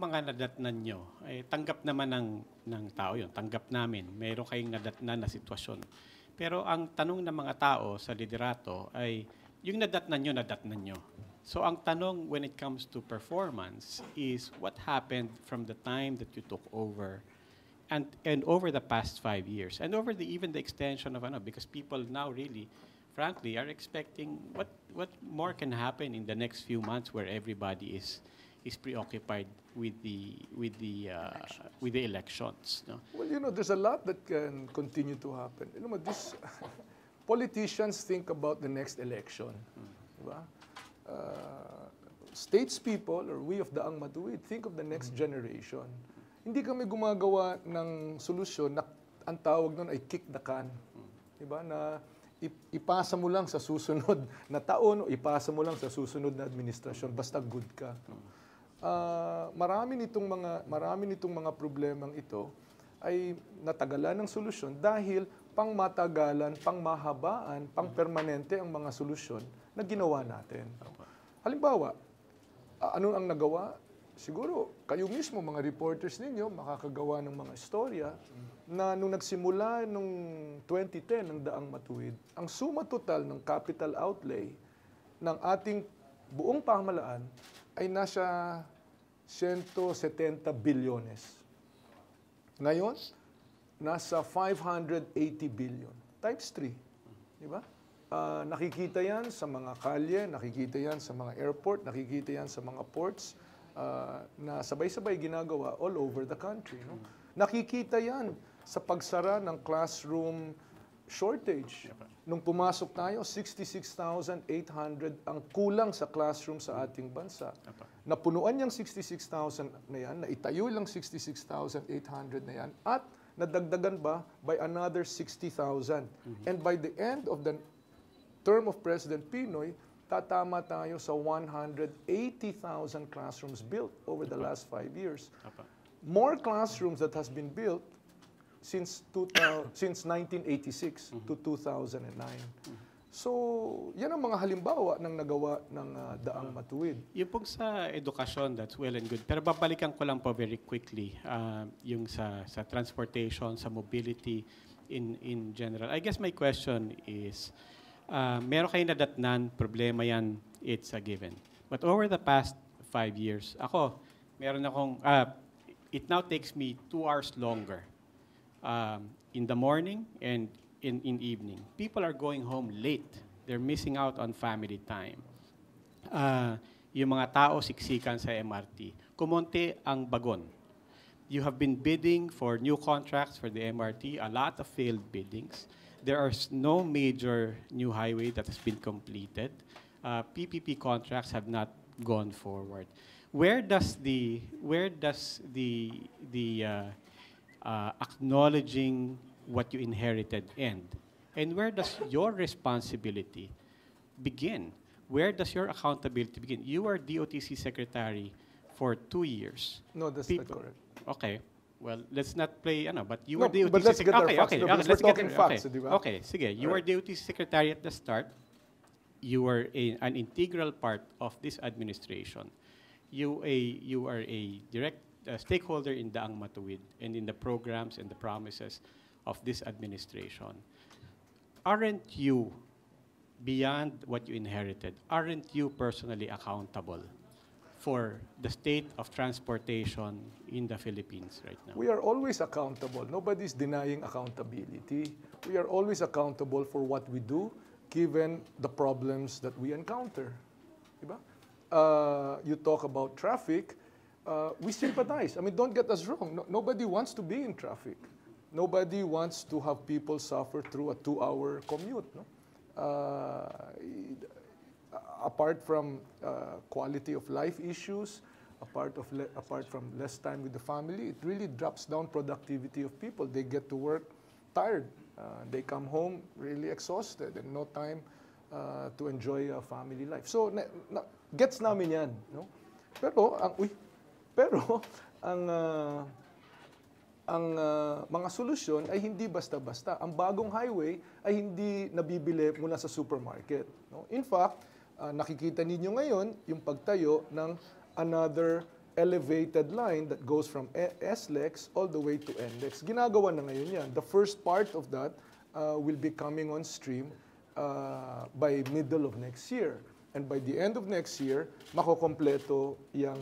mga nadatnan nyo, ay tanggap naman ng tao yun, tanggap namin, mayroon kayong nadatnan na sitwasyon. Pero ang tanong ng mga tao sa liderato ay, yung nadatnan nyo. So ang tanong when it comes to performance is what happened from the time that you took over and over the past 5 years and over even the extension of because people now really frankly are expecting what more can happen in the next few months where everybody is preoccupied with the elections, no? Well, there's a lot that can continue to happen. This politicians think about the next election, diba? Statespeople or we of Daang Matuwid think of the next generation. Hindi kami gumagawa ng solusyon na ang tawag nun ay kick the can. Diba? Na ipasa mo lang sa susunod na taon o ipasa mo lang sa susunod na administrasyon basta good ka. Marami nitong mga problemang ito ay natagalan ng solusyon dahil pangmatagalan, pangmahabaan, pangpermanente ang mga solusyon na ginawa natin. Halimbawa, ano ang nagawa? Siguro, kayo mismo, mga reporters ninyo, makakagawa ng mga istorya na nung nagsimula nung 2010 ng Daang Matuwid, ang suma total ng capital outlay ng ating buong pamahalaan ay nasa 170 bilyones. Ngayon, nasa 580 billion. Times 3. Di ba? Nakikita yan sa mga kalye, nakikita yan sa mga airport, nakikita yan sa mga ports na sabay-sabay ginagawa all over the country. No? Nakikita yan sa pagsara ng classroom shortage. Nung pumasok tayo, 66,800 ang kulang sa classroom sa ating bansa. Napunuan yung 66,000 na yan, naitayo lang 66,800 na yan, at nadagdagan ba by another 60,000. And by the end of the term of President Pinoy, tatama tayo sa 180,000 classrooms built over the last 5 years. More classrooms that has been built since 1986 to 2009. So, yan ang mga halimbawa ng nagawa ng Daang Matuwid. Yung pong sa edukasyon, that's well and good. Pero babalikan ko lang po very quickly yung sa transportation, sa mobility in general. I guess my question is, meron kayo nadatnan, problema yan, it's a given. But over the past 5 years, it now takes me 2 hours longer in the morning and in evening. People are going home late. They're missing out on family time. Yung mga tao siksikan sa MRT. Kumonte ang bagon. You have been bidding for new contracts for the MRT, a lot of failed biddings. There are no major new highway that has been completed. PPP contracts have not gone forward. Where does the acknowledging what you inherited end, and where does your responsibility begin? Where does your accountability begin? You are DOTC secretary for 2 years. No, that's not correct. Okay. Well, let's not play, but you were DOTC but let's get our facts. Okay, Because we're talking facts, di ba? Okay, sige. You were DOTC secretary at the start. You were an integral part of this administration. You are a direct stakeholder in Daang Matuwid and in the programs and the promises of this administration. Aren't you, beyond what you inherited, aren't you personally accountable for the state of transportation in the Philippines right now? We are always accountable. Nobody's denying accountability. We are always accountable for what we do, given the problems that we encounter. Diba? You talk about traffic. We sympathize. I mean, don't get us wrong. Nobody wants to be in traffic. Nobody wants to have people suffer through a 2-hour commute. No? Apart from quality of life issues, apart from less time with the family, it really drops down productivity of people. They get to work tired. They come home really exhausted and no time to enjoy a family life. So, gets namin yan. No? Pero ang mga solusyon ay hindi basta-basta. Ang bagong highway ay hindi nabibili mula sa supermarket. No? In fact, nakikita ninyo ngayon yung pagtayo ng another elevated line that goes from SLEX all the way to NLEX. Ginagawa na ngayon yan. The first part of that will be coming on stream by middle of next year. And by the end of next year, makokompleto yung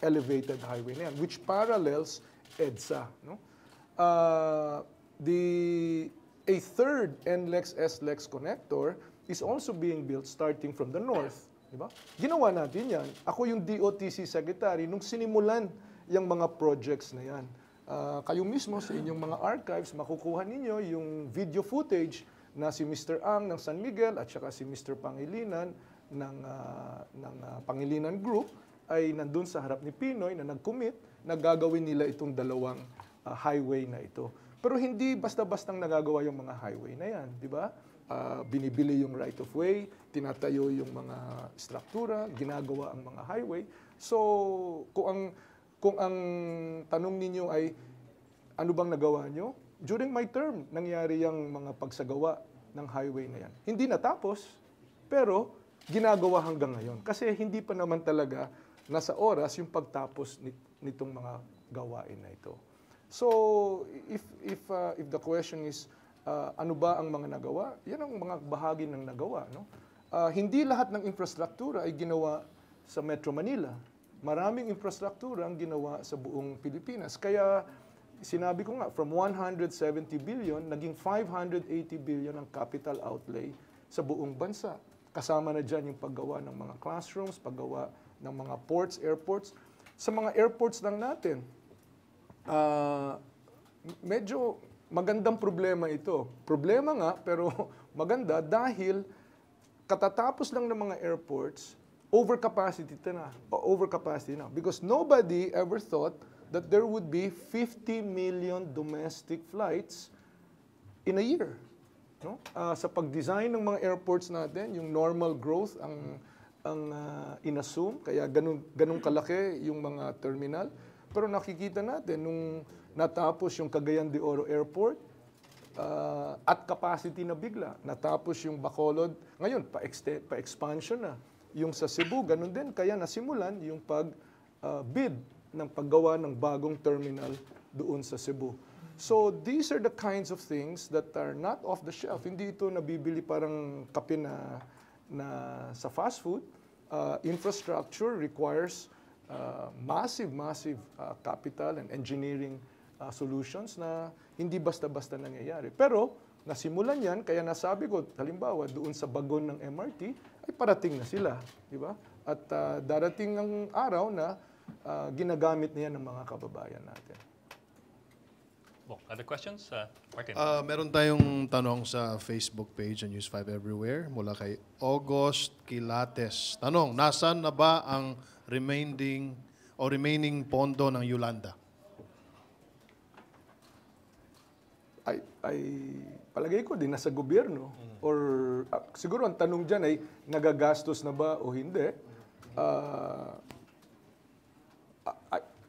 elevated highway na yan, which parallels EDSA. No? A third NLEX-SLEX connector is also being built starting from the north. Diba? Ginawa natin yan. Ako yung DOTC Secretary nung sinimulan yung mga projects na yan. Kayo mismo sa inyong mga archives, makukuha ninyo yung video footage na si Mr. Ang ng San Miguel at saka si Mr. Pangilinan ng Pangilinan Group ay nandun sa harap ni Pinoy na nag-commit na gagawin nila itong dalawang highway na ito. Pero hindi basta-bastang nagagawa yung mga highway na yan, di ba? Binibili yung right-of-way, tinatayo yung mga struktura, ginagawa ang mga highway. So, kung ang tanong ninyo ay, ano bang nagawa nyo? During my term, nangyari yung mga pagsagawa ng highway na yan. Hindi natapos, pero ginagawa hanggang ngayon. Kasi hindi pa naman talaga nasa oras yung pagtapos nitong mga gawain na ito. So, if the question is, ano ba ang mga nagawa? Yan ang mga bahagi ng nagawa. No? Hindi lahat ng infrastruktura ay ginawa sa Metro Manila. Maraming infrastruktura ang ginawa sa buong Pilipinas. Kaya sinabi ko nga, from 170 billion, naging 580 billion ang capital outlay sa buong bansa. Kasama na dyan yung paggawa ng mga classrooms, paggawa ng mga ports, airports. Sa mga airports lang natin, medyo magandang problema ito. Problema nga, pero maganda dahil katatapos lang ng mga airports, overcapacity na. Because nobody ever thought that there would be 50 million domestic flights in a year. No? Sa pag-design ng mga airports natin, yung normal growth ang inassume, kaya ganun kalaki yung mga terminal. Pero nakikita natin, nung natapos yung Cagayan de Oro Airport, at capacity na bigla. Natapos yung Bacolod, ngayon, pa-expansion na. Yung sa Cebu, ganun din. Kaya nasimulan yung pag-bid ng paggawa ng bagong terminal doon sa Cebu. So, these are the kinds of things that are not off the shelf. Hindi ito nabibili parang kape na sa fast food. Infrastructure requires massive capital and engineering solutions na hindi basta-basta nangyayari. Pero nasimulan yan, kaya nasabi ko, halimbawa, doon sa bagon ng MRT, ay parating na sila. Di ba? At darating ang araw na ginagamit na yan ng mga kababayan natin. Well, other questions? Martin. Meron tayong tanong sa Facebook page ng News 5 Everywhere mula kay August Quilates. Tanong, nasan na ba ang remaining pondo ng Yolanda? Ay palagay ko din nasa gobyerno. Or siguro ang tanong dyan ay nagagastos na ba o hindi.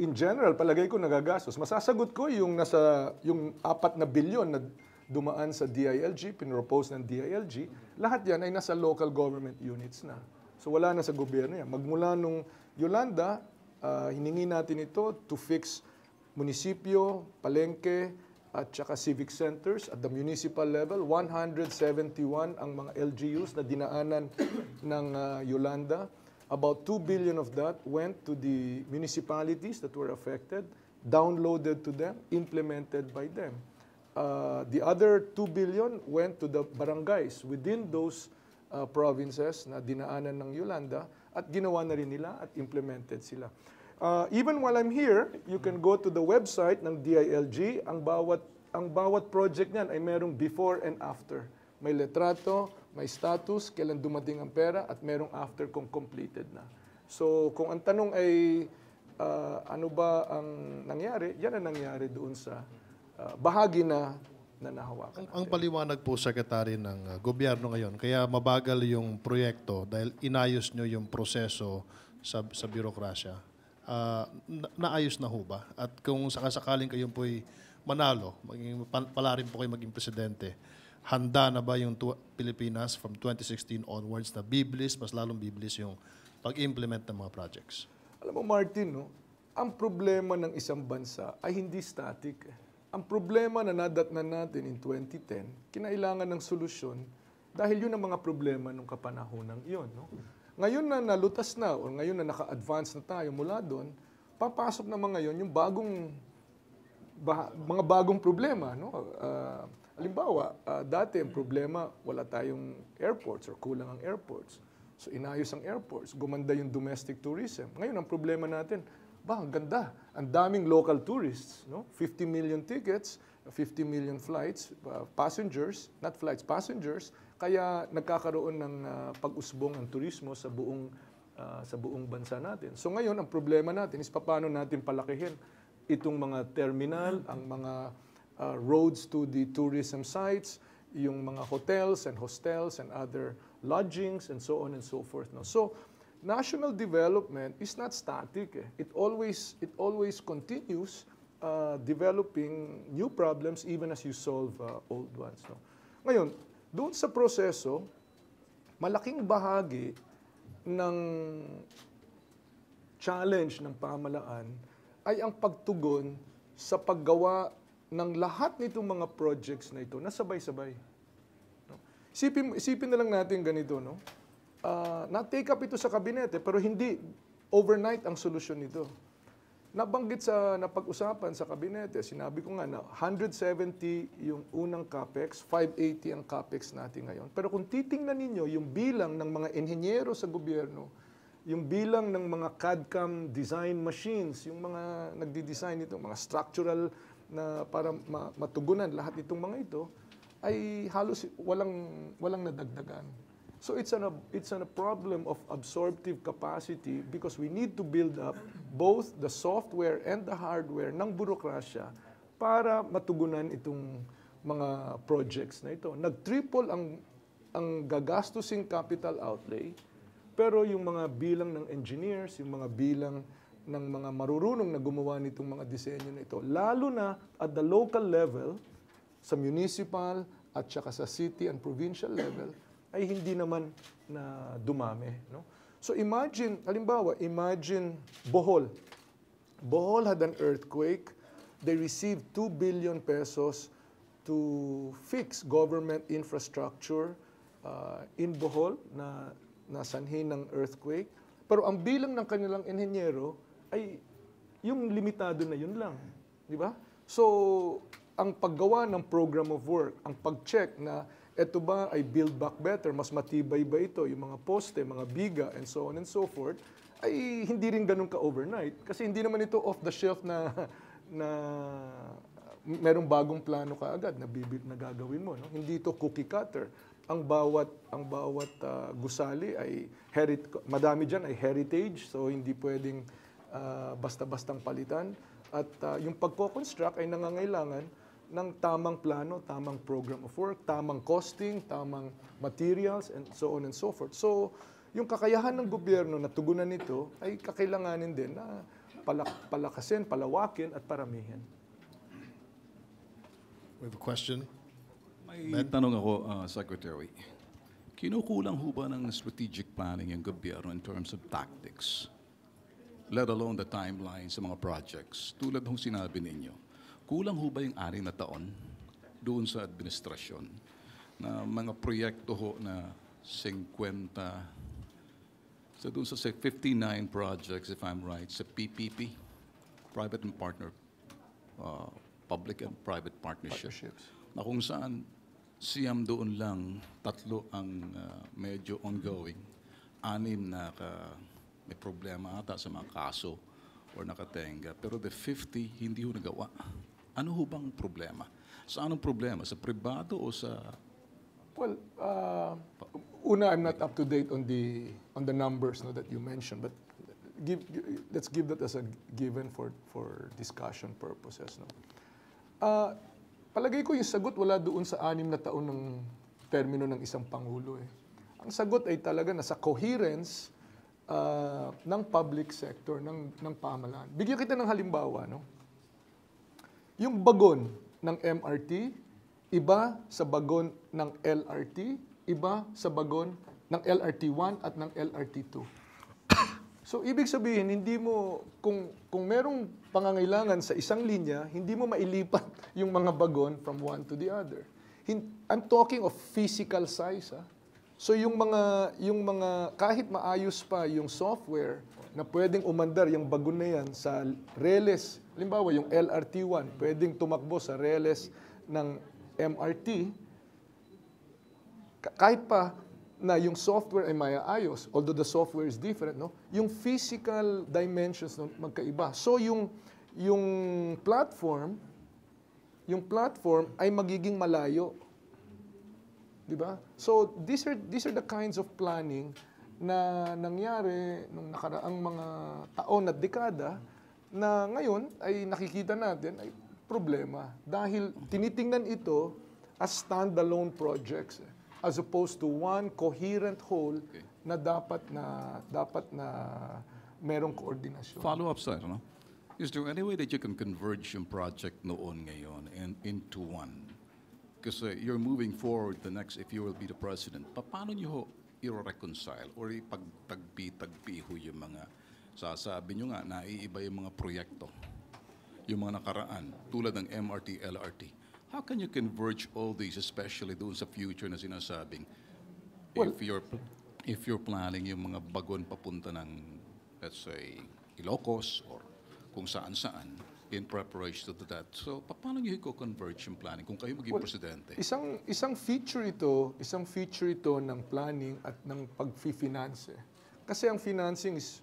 In general, palagay ko nagagastos. Masasagot ko yung 4 na bilyon na dumaan sa DILG, pinropose ng DILG, lahat yan ay nasa local government units na. So wala na sa gobyerno yan. Magmula nung Yolanda, hiningi natin ito to fix munisipyo, palengke, at saka civic centers at the municipal level. 171 ang mga LGUs na dinaanan ng Yolanda. About 2 billion of that went to the municipalities that were affected, downloaded to them, implemented by them. The other 2 billion went to the barangays within those provinces na dinaanan ng Yolanda at ginawa na rin nila at implemented sila. Even while I'm here, you can go to the website ng DILG. Ang bawat project niyan ay merong before and after. May letrato, may status, kailan dumating ang pera, at merong after kung completed na. So kung ang tanong ay ano ba ang nangyari, yan ang nangyari doon sa bahagi na nahawakan natin. Ang paliwanag po, Secretary, ng gobyerno ngayon, kaya mabagal yung proyekto dahil inayos nyo yung proseso sa birokrasya. Naayos na ho ba? At kung sakasakaling kayo po'y manalo, pala rin po kayo maging presidente, handa na ba yung Pilipinas from 2016 onwards na mas lalong biblis yung pag-implement ng mga projects? Alam mo, Martin, no? ang problema ng isang bansa ay hindi static. Ang problema na nadatnan natin in 2010, kinailangan ng solusyon dahil yun ang mga problema ng kapanahonang iyon. No? Ngayon na nalutas na o ngayon na naka-advance na tayo mula doon, papasok naman ngayon yung mga bagong problema. No? Halimbawa, dati ang problema, wala tayong airports or kulang ang airports. So inayos ang airports, gumanda yung domestic tourism. Ngayon ang problema natin, ang ganda. Ang daming local tourists, no? 50 million tickets, 50 million flights, passengers, not flights, passengers. Kaya nagkakaroon ng pag-usbong ang turismo sa buong bansa natin. So ngayon, ang problema natin is paano natin palakihin itong mga terminal, ang mga roads to the tourism sites, yung mga hotels and hostels and other lodgings and so on and so forth. No? So, national development is not static. It always continues developing new problems even as you solve old ones. No? Ngayon, doon sa proseso, malaking bahagi ng challenge ng pamahalaan ay ang pagtugon sa paggawa ng lahat nitong mga projects na ito na sabay-sabay. No? Isipin na lang natin ganito, no? Na-take up ito sa kabinete, pero hindi overnight ang solusyon nito. Nabanggit sa napag-usapan sa kabinete, sinabi ko nga na 170 yung unang CAPEX, 580 ang CAPEX natin ngayon. Pero kung titingnan ninyo yung bilang ng mga inhenyero sa gobyerno, yung bilang ng mga CAD/CAM design machines, yung mga nagdi-design nito, mga structural na para matugunan lahat itong mga ito, ay halos walang nadagdagan. So it's a problem of absorptive capacity because we need to build up both the software and the hardware ng burokrasya para matugunan itong mga projects na ito. Nag-triple ang gagastusing capital outlay, pero yung mga bilang ng engineers, yung mga bilang ng mga marurunong na gumawa nitong mga disenyo na ito, lalo na at the local level, sa municipal at saka sa city and provincial level, ay hindi naman na dumami. No? So imagine, halimbawa, imagine Bohol. Bohol had an earthquake. They received 2 billion pesos to fix government infrastructure in Bohol na nasanhi ng earthquake. Pero ang bilang ng kanilang inhenyero ay yung limitado na yun lang. Di ba? So, ang paggawa ng program of work, ang pag-check na eto ba ay build back better, mas matibay ba ito, yung mga poste, mga biga, and so on and so forth, ay hindi rin ganun ka-overnight. Kasi hindi naman ito off-the-shelf na merong bagong plano ka agad na gagawin mo. No? Hindi ito cookie cutter. Ang bawat gusali ay madami dyan ay heritage, so hindi pwedeng basta-bastang palitan. At yung pagko-construct ay nangangailangan ng tamang plano, tamang program of work, tamang costing, tamang materials, and so on and so forth. So, yung kakayahan ng gobyerno na tugunan nito ay kakailanganin din na palakasin, palawakin, at paramihin. We have a question. May tanong ako, Secretary. Kinukulang ho ba ng strategic planning yung gobyerno in terms of tactics, let alone the timeline sa mga projects? Tulad ng sinabi ninyo, kulang ho ba yung 6 na taon doon sa administrasyon na mga proyekto ho na 50, so doon sa 59 projects, if I'm right, sa PPP, Private and Partner, Public and Private Partnerships, na kung saan siyam doon lang, 3 ang medyo ongoing, 6 na may problema ata sa mga kaso or nakatenga, pero the 50 hindi ho nagawa. Ano ho bang problema? Saan ang problema? Sa pribado o sa... Well, una, I'm not up to date on the numbers that you mentioned, but let's give that as a given for discussion purposes. No? Palagay ko yung sagot wala doon sa 6 na taon ng termino ng isang Pangulo. Ang sagot ay talaga nasa coherence ng public sector, ng pamahalaan. Bigyan kita ng halimbawa, no? Yung bagon ng MRT, iba sa bagon ng LRT, iba sa bagon ng LRT1 at ng LRT2. So, ibig sabihin, hindi mo, kung merong pangangailangan sa isang linya, hindi mo mailipat yung mga bagon from one to the other. I'm talking of physical size. So, yung mga, kahit maayos pa yung software na pwedeng umandar yung bagon na yan sa reles, halimbawa yung LRT1, pwedeng tumakbo sa reles ng MRT, kahit pa na yung software ay maayos, although the software is different, no? Yung physical dimensions no, magkaiba. So yung platform ay magiging malayo. 'Di ba? So these are the kinds of planning na nangyari nung nakaraang mga taon at dekada na ngayon ay nakikita natin ay problema dahil tinitingnan ito as standalone projects. As opposed to one coherent whole na dapat na merong koordinasyon. Follow-up sir, no? Is there any way that you can converge yung project noon ngayon and into one? Because you're moving forward the next, if you will be the president, paano nyo i-reconcile or ipagtagpi-tagpi ho yung mga, sasabi nyo nga, naiiba yung mga proyekto, yung mga nakaraan, tulad ng MRT, LRT. How can you converge all these, especially doon sa future na sinasabing, Well, if you're planning yung mga bagon papunta ng, let's say, Ilocos or kung saan-saan in preparation to that. So, paano nyo i-converge yung planning kung kayo maging presidente? Isang feature ito ng planning at ng pag-finance. Kasi ang financing is,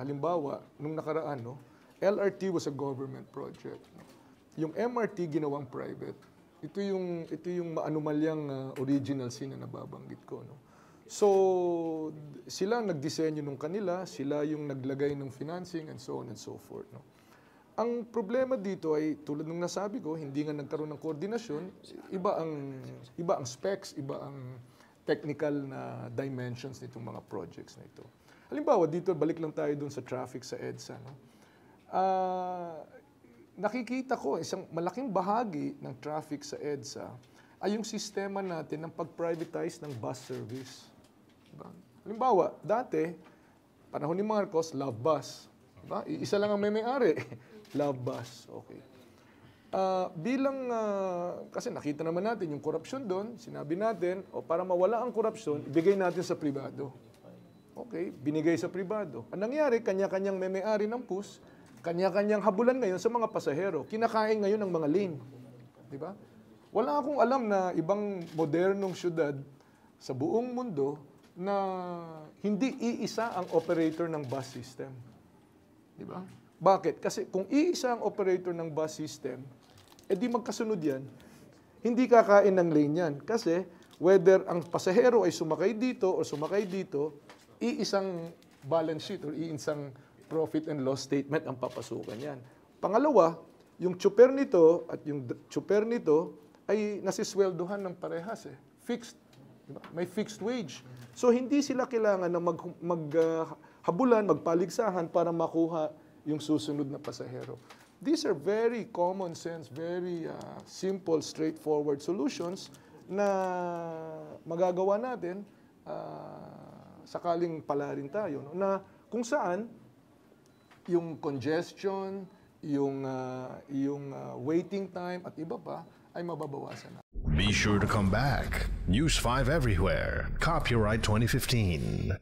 halimbawa, nung nakaraan, no, LRT was a government project. No? Yung MRT ginawang private. Ito yung maanumalyang original sin na nababanggit ko, no. So sila ang nagdisenyo nung kanila, sila yung naglagay ng financing and so on and so forth, no. Ang problema dito ay tulad ng nasabi ko, hindi nga nagkaroon ng koordinasyon, iba ang specs, iba ang technical na dimensions nitong mga projects na ito. Halimbawa dito, balik lang tayo dun sa traffic sa EDSA, no. Nakikita ko isang malaking bahagi ng traffic sa EDSA ay yung sistema natin ng pag-privatize ng bus service. Diba? Halimbawa, dati, panahon ni Marcos, Love Bus. Diba? Isa lang ang may-ari. Love Bus. Okay. Kasi nakita naman natin yung korupsyon doon, sinabi natin, para mawala ang korupsyon, ibigay natin sa pribado. Okay, binigay sa pribado. Ang nangyari, kanya-kanyang may-ari ng PUS, kanya-kanyang habulan ngayon sa mga pasahero. Kinakain ngayon ng mga lane. Di ba? Wala akong alam na ibang modernong syudad sa buong mundo na hindi iisa ang operator ng bus system. Di ba? Bakit? Kasi kung iisa ang operator ng bus system, edi magkasunod yan, hindi kakain ng lane yan. Kasi whether ang pasahero ay sumakay dito o sumakay dito, iisang balance sheet o iisang profit and loss statement ang papasukan yan. Pangalawa, yung tsuper nito at yung tsuper nito ay nasisweldohan ng parehas. Fixed. Diba? May fixed wage. So, hindi sila kailangan na maghabulan, magpaligsahan para makuha yung susunod na pasahero. These are very common sense, very simple, straightforward solutions na magagawa natin sakaling pala rin tayo. No? Na kung saan yung congestion, yung waiting time at iba pa ay mababawasan na. Be sure to come back. News 5 everywhere. Copyright 2015.